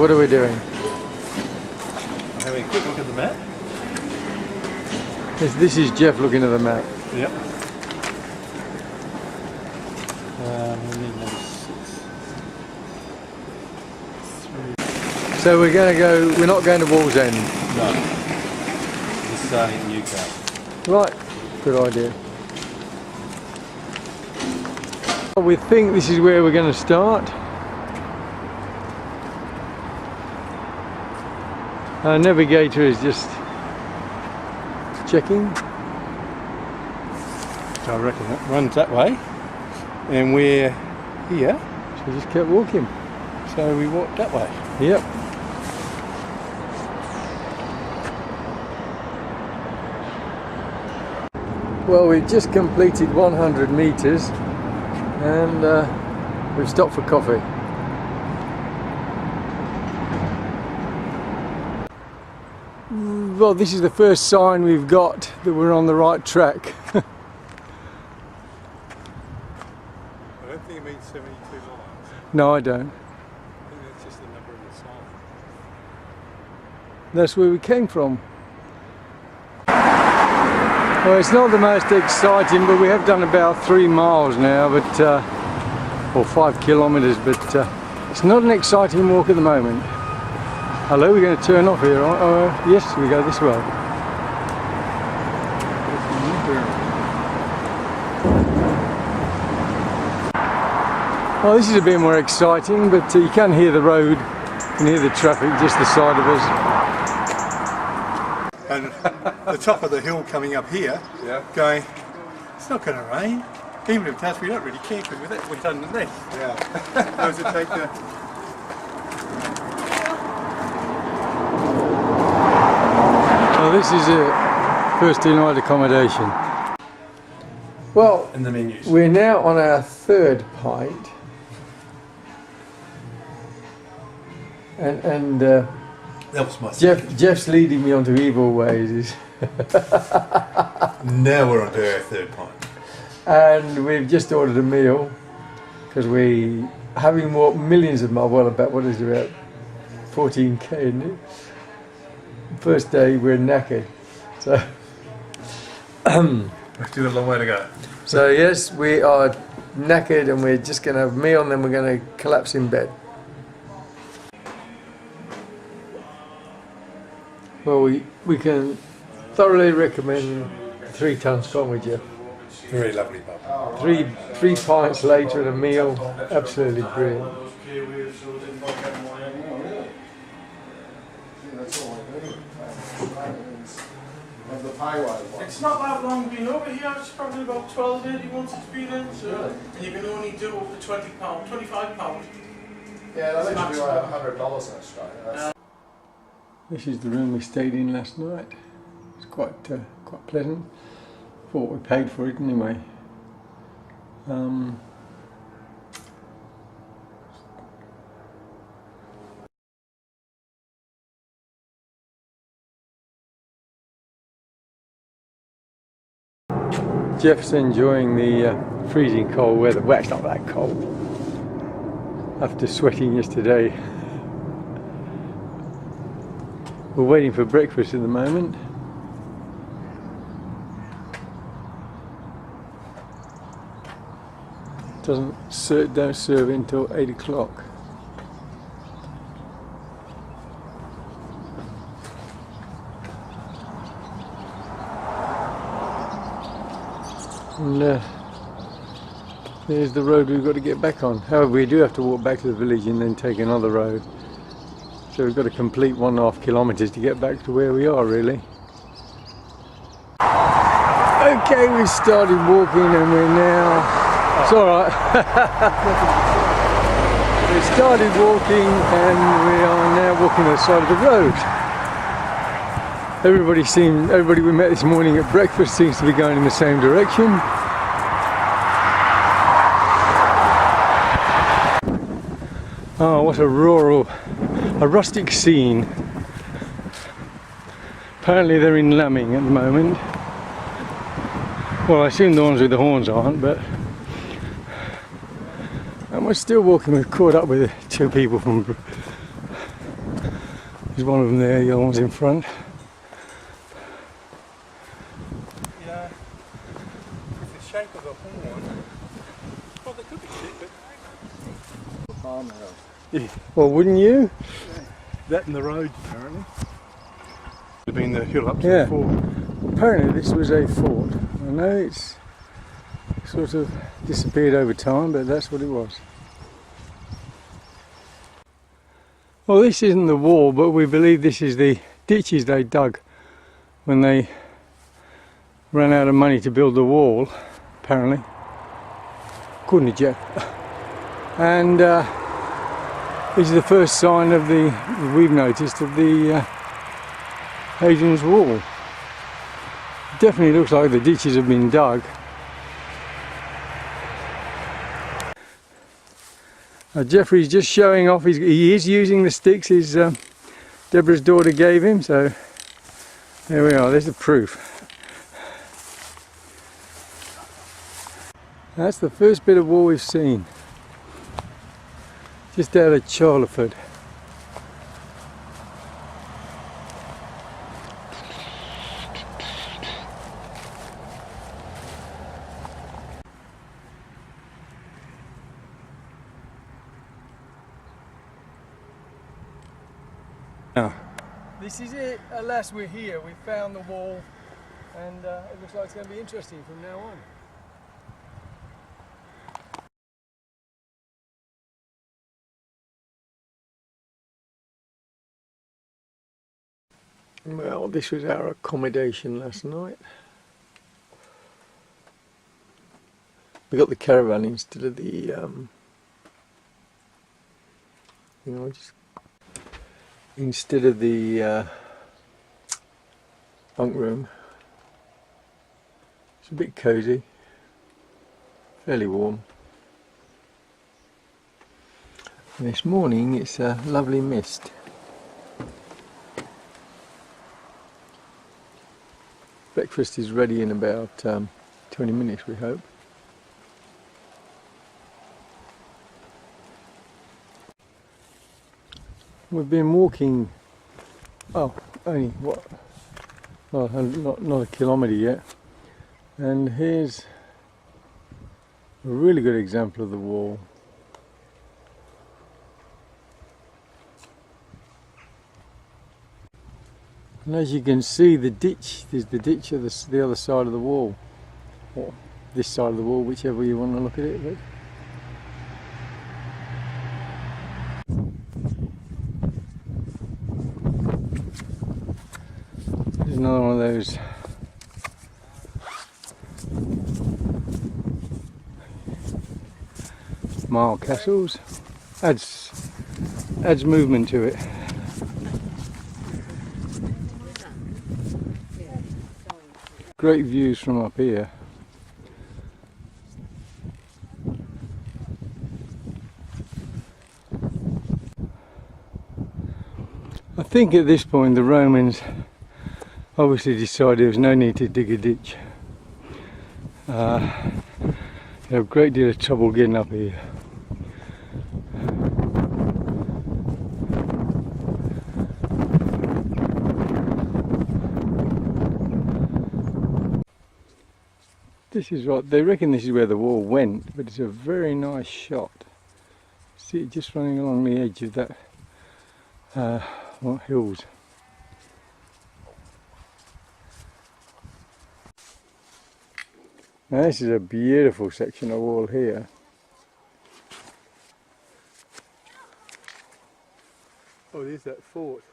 what are we doing? Having a quick look at the map. This is Jeff looking at the map. Yep. We need number 6. So we're going to go, we're not going to Wall's End. No. We're starting at Newcastle. Right, good idea. We think this is where we're going to start. Our navigator is just checking. So I reckon it runs that way. And we're here. So we just kept walking. So we walked that way. Yep. Well, we've just completed 100 meters and we've stopped for coffee. Well, this is the first sign we've got that we're on the right track. I don't think it means 72 miles. No, I don't. I think that's just the number of the sign. That's where we came from. Well, it's not the most exciting, but we have done about 3 miles now, but or 5 kilometers, but it's not an exciting walk at the moment. Hello, we're going to turn off here, aren't we? Yes, we go this way. Well, this is a bit more exciting, but you can hear the road, you can hear the traffic just the side of us. And the top of the hill coming up here, going, it's not going to rain. Even if it does, we don't really care because we're done with this. Yeah. Those that take the... Well, this is a first night accommodation. Well, And the menus. we're now on our 3rd pint. And That was my Jeff's leading me onto evil ways. Now we're on to our 3rd pint. And we've just ordered a meal because we, having walked millions of miles, well, about, what is it, about 14k, isn't it? First day we're knackered, so We've still got a long way to go. so yes, we are knackered and we're just going to have a meal and then we're going to collapse in bed. Well, we can thoroughly recommend 3 Tons Common, Jeff. Very lovely pub. Three pints later and a meal, absolutely brilliant. It's not that long been over here, it's probably about 12 days once it's been in, so really? And you can only do up to £20, £25. Yeah, that makes you $100 in Australia. This is the room we stayed in last night. It's quite pleasant for what we paid for it anyway. Jeff's enjoying the freezing cold weather. Well, it's not that cold. After sweating yesterday. We're waiting for breakfast at the moment. Don't serve until 8 o'clock. And there's the road we've got to get back on. However, we do have to walk back to the village and then take another road. So we've got to complete 1.5 kilometres to get back to where we are, really. Okay, we started walking and we're now... It's alright. We started walking and we are now walking the side of the road. Everybody we met this morning at breakfast seems to be going in the same direction. Oh, what a rustic scene. Apparently they're in lambing at the moment. Well, I assume the ones with the horns aren't, but... And we're still walking. We've caught up with 2 people from There's one of them there, the other one's in front. Yeah, it's the shape of the horn. Well, they could be shit, but farmhouse. Yeah. Well, wouldn't you? That and the roads, apparently. Have been the hill up to Yeah. the fort. Apparently this was a fort. I know it's sort of disappeared over time, but that's what it was. Well, this isn't the wall, but we believe this is the ditches they dug when they ran out of money to build the wall, apparently, according to Jeff. And this is the first sign of we've noticed of the Hadrian's wall. It definitely looks like the ditches have been dug. Jeffrey's just showing off, he is using the sticks Deborah's daughter gave him, so there we are, there's the proof. That's the first bit of wall we've seen, just out of Charleford. Now, this is it, at last we're here, we found the wall, and it looks like it's going to be interesting from now on. Well, this was our accommodation last night. We got the caravan instead of the, instead of the bunk room. It's a bit cosy, fairly warm. And this morning it's a lovely mist. Breakfast is ready in about 20 minutes, we hope. We've been walking, only what? Well, not a kilometre yet. And here's a really good example of the wall. And as you can see, the ditch, there's the ditch of the other side of the wall, or this side of the wall, whichever you want to look at it. But there's another one of those mile castles. Adds movement to it. Great views from up here. I think at this point the Romans obviously decided there was no need to dig a ditch. They had a great deal of trouble getting up here. This is right, they reckon this is where the wall went, but it's a very nice shot. See it just running along the edge of that hills. Now this is a beautiful section of wall here. Oh, there's that fort.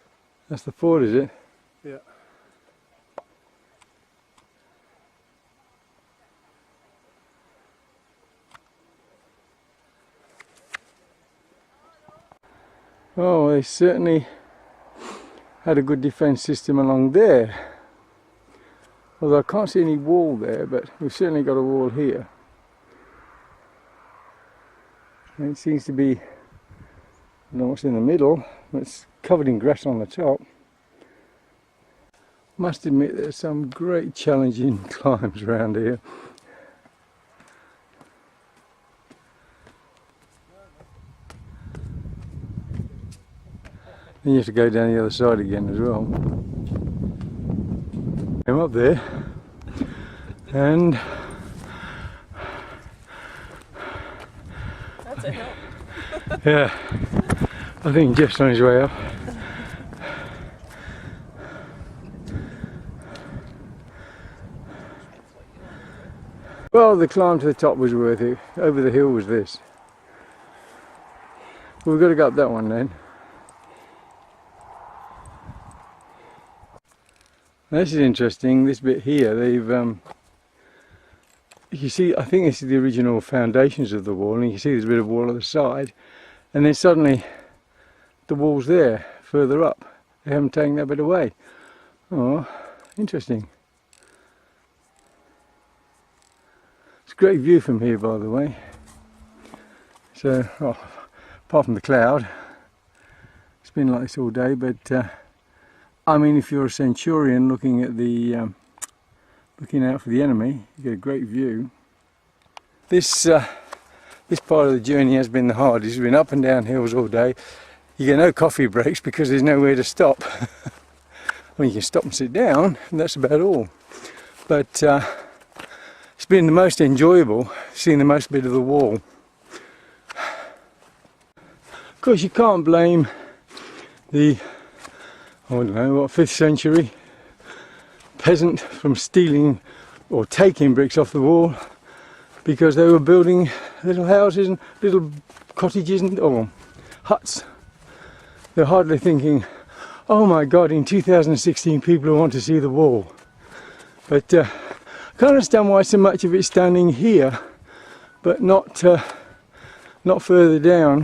That's the fort, is it? Yeah. Oh, they certainly had a good defence system along there. Although I can't see any wall there, but we've certainly got a wall here. And it seems to be, I don't know what's in the middle, but it's covered in grass on the top. Must admit there's some great challenging climbs around here. Then you have to go down the other side again as well. I'm up there and That's a hill. yeah, I think Jeff's on his way up. Well, the climb to the top was worth it. Over the hill was this. Well, we've got to go up that one then. This is interesting. This bit here, they've you see, I think this is the original foundations of the wall, and you can see there's a bit of wall at the side, and then suddenly the wall's there further up. They haven't taken that bit away. Oh, interesting. It's a great view from here, by the way. So, oh, apart from the cloud, it's been like this all day. But I mean, if you're a centurion looking at the looking out for the enemy, you get a great view. This part of the journey has been the hardest. We've been up and down hills all day. You get no coffee breaks because there's nowhere to stop. Well, you can stop and sit down, and that's about all. But it's been the most enjoyable, seeing the most bit of the wall. Of course, you can't blame the, I don't know, what, 5th century peasant from stealing or taking bricks off the wall, because they were building little houses and little cottages and or huts. They're hardly thinking, oh my God, in 2016 people want to see the wall. But I can't understand why so much of it's standing here, but not further down,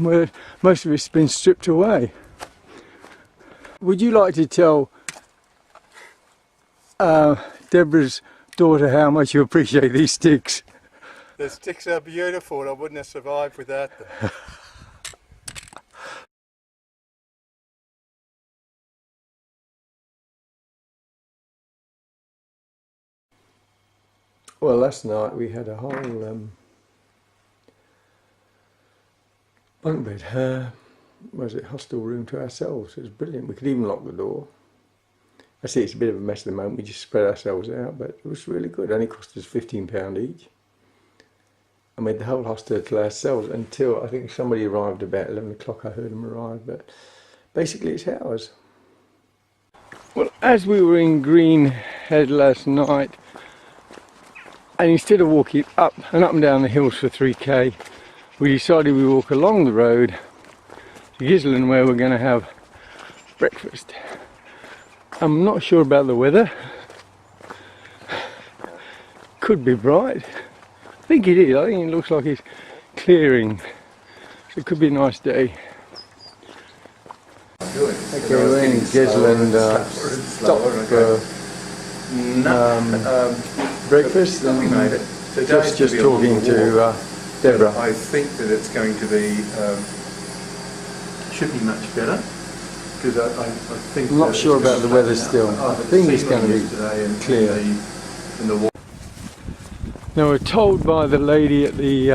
where most of it's been stripped away. Would you like to tell Deborah's daughter how much you appreciate these sticks? The sticks are beautiful, and I wouldn't have survived without them. Well, last night we had a whole bunk bed, was it, hostel room to ourselves. It was brilliant. We could even lock the door. I see it's a bit of a mess at the moment, we just spread ourselves out, but it was really good. It only cost us £15 each. And we had the whole hostel to ourselves until I think somebody arrived about 11 o'clock. I heard them arrive, but basically it's ours. Well, as we were in Greenhead last night, and instead of walking up and down the hills for 3k, we decided we'd walk along the road to Gislin, where we're going to have breakfast. I'm not sure about the weather. Could be bright. I think it is. I think it looks like it's clearing. So it could be a nice day. Okay, we're in Gislin, stop for breakfast, and just talking to Deborah. I think that it's going to be, should be much better. Because I think I'm not sure about the weather still. I think it's going to be clear. Now we're told by the lady at the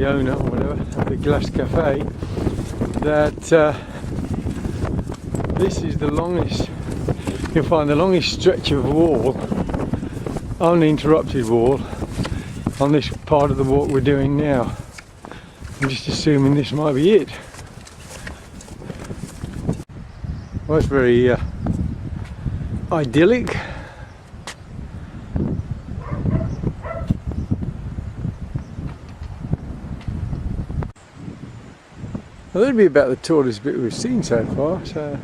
owner or whatever of the Glass Cafe that this is the longest, you'll find the longest stretch of wall, uninterrupted wall, on this part of the walk we're doing now. I'm just assuming this might be it. Well, it's very idyllic. Well, that'd be about the tallest bit we've seen so far, so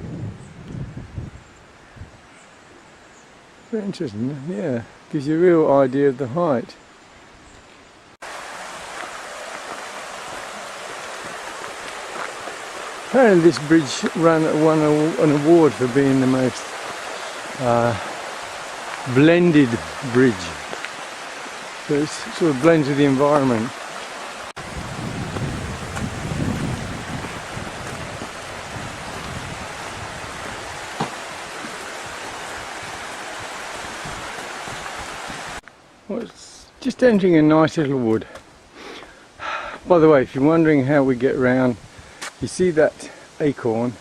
very interesting, yeah, gives you a real idea of the height. Apparently this bridge won an award for being the most blended bridge, so it sort of blends with the environment. Well, it's just entering a nice little wood. By the way, if you're wondering how we get around You see that acorn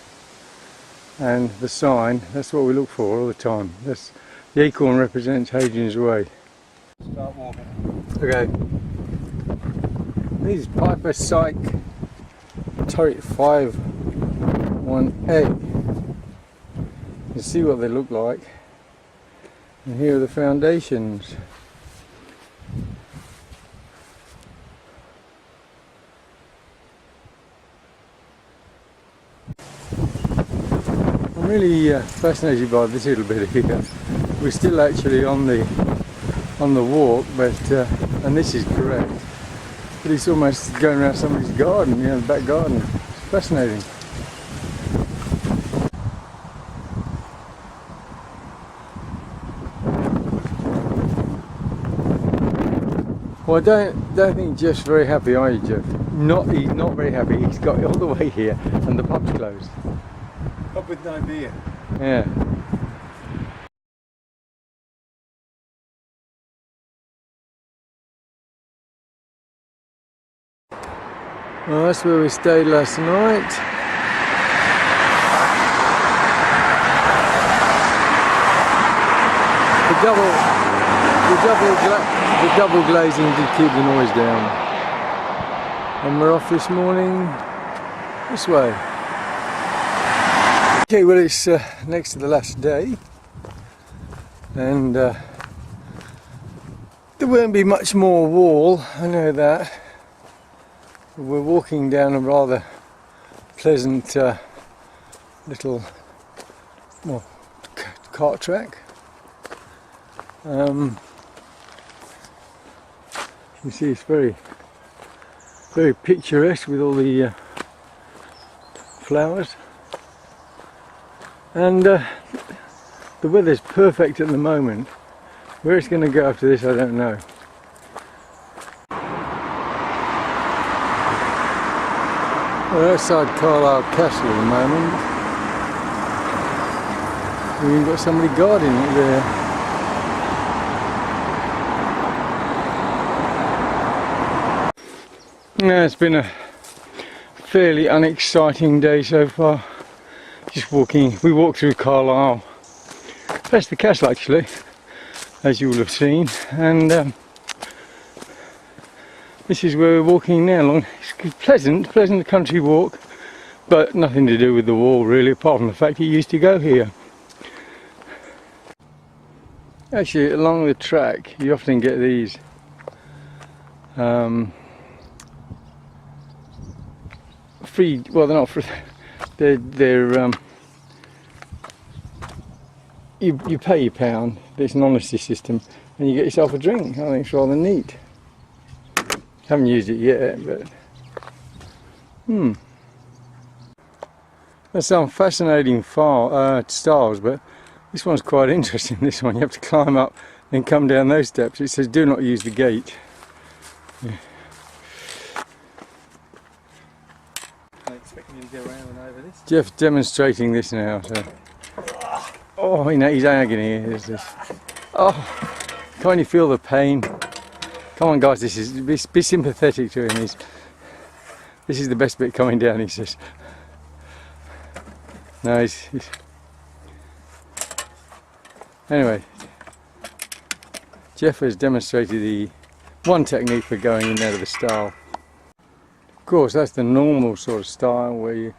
and the sign, that's what we look for all the time. That's, the acorn represents Hadrian's Way. Start walking. Okay. This is Piper Psych Turret 518. You can see what they look like. And here are the foundations. I'm really fascinated by this little bit here. We're still actually on the walk, but and this is correct. But it's almost going around somebody's garden, you know, the back garden. It's fascinating. Well, I don't think Jeff's very happy, are you, Jeff? He's not very happy. He's got all the way here and the pub's closed. Pub with no beer. Yeah. Well, that's where we stayed last night. The double glazing did keep the noise down. And we're off this morning this way. Okay, well, it's next to the last day, and there won't be much more wall, I know that. We're walking down a rather pleasant little cart track. You see, it's very picturesque with all the flowers, and the weather's perfect at the moment. Where it's going to go after this, I don't know. We're outside Carlisle Castle at the moment. We've got somebody guarding it there. Yeah, it's been a fairly unexciting day so far. Just walking, we walked through Carlisle, past the castle actually, as you will have seen, and this is where we're walking now. It's pleasant country walk, but nothing to do with the wall really, apart from the fact it used to go here. Actually, along the track you often get these free, well, they're not free, they're you pay your pound, it's an honesty system, and you get yourself a drink. I think it's rather neat. Haven't used it yet, but there's some fascinating styles, but this one's quite interesting. This one, you have to climb up and come down those steps. It says do not use the gate. Yeah. Jeff's demonstrating this now, so. Oh, you know, he's agony. Is this? Oh, can't you feel the pain? Come on, guys, be sympathetic to him. This is the best bit coming down, he says. No, he's anyway, Jeff has demonstrated the one technique for going in out of the stile. Of course, that's the normal sort of style where you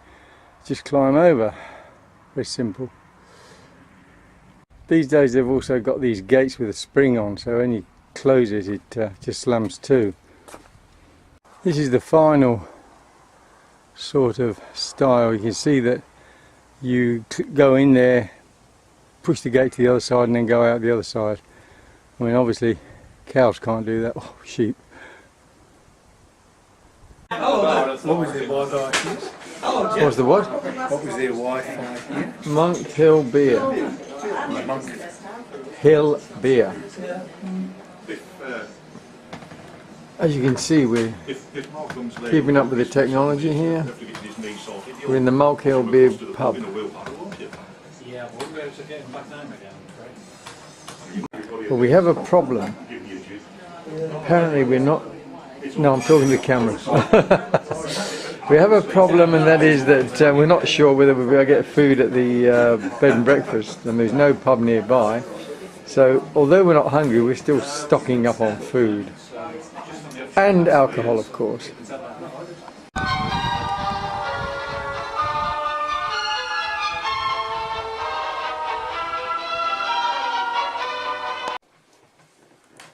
just climb over. Very simple. These days they've also got these gates with a spring on, so when you close it, it just slams to. This is the final sort of style. You can see that you go in there, push the gate to the other side, and then go out the other side. I mean, obviously cows can't do that. Oh, sheep. What was their Wi-Fi here? What was the what? What was their Wi-Fi here? Monk Hill Beer. Monk. Hill Beer. As you can see, we're keeping up with the technology here. We're in the Monk Hill Beer pub. Well, we have a problem. Apparently we're not... No, I'm talking to the camera. We have a problem, and that is that we're not sure whether we're going to get food at the bed and breakfast, and there's no pub nearby. So although we're not hungry, we're still stocking up on food. And alcohol, of course.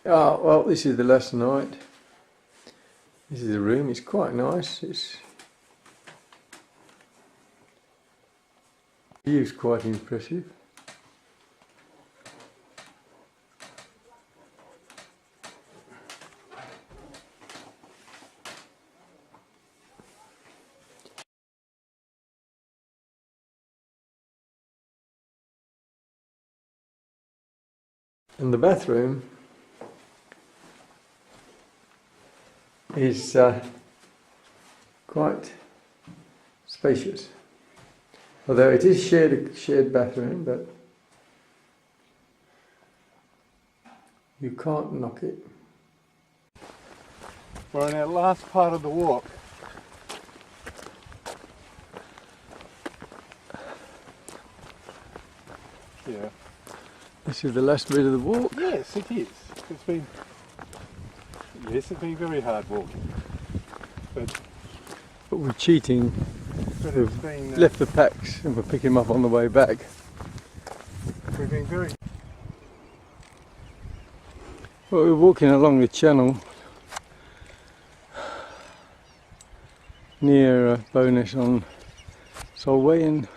Ah, well, this is the last night. This is the room. It's quite nice. It's the view's quite impressive. And the bathroom is quite spacious, although it is shared bathroom, but you can't knock it. We're on our last part of the walk. Yeah. This is the last bit of the walk. Yes, it is. It's been very hard walking. But we're cheating. it's been, Left the packs and we're picking them up on the way back. we've been very... Well, we're walking along the channel near Bowness on Solway and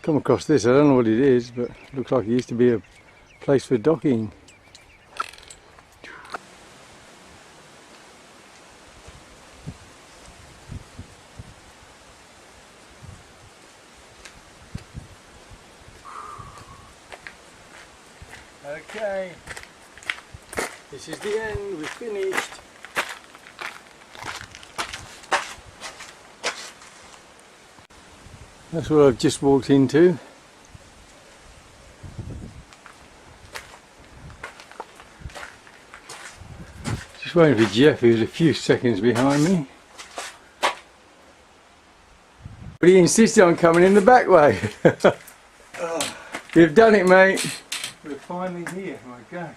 come across this. I don't know what it is, but it looks like it used to be a place for docking. Okay, this is the end, we're finished. That's what I've just walked into. Just waiting for Jeff, who's a few seconds behind me. But he insisted on coming in the back way. You've done it, mate. We're finally here, my God.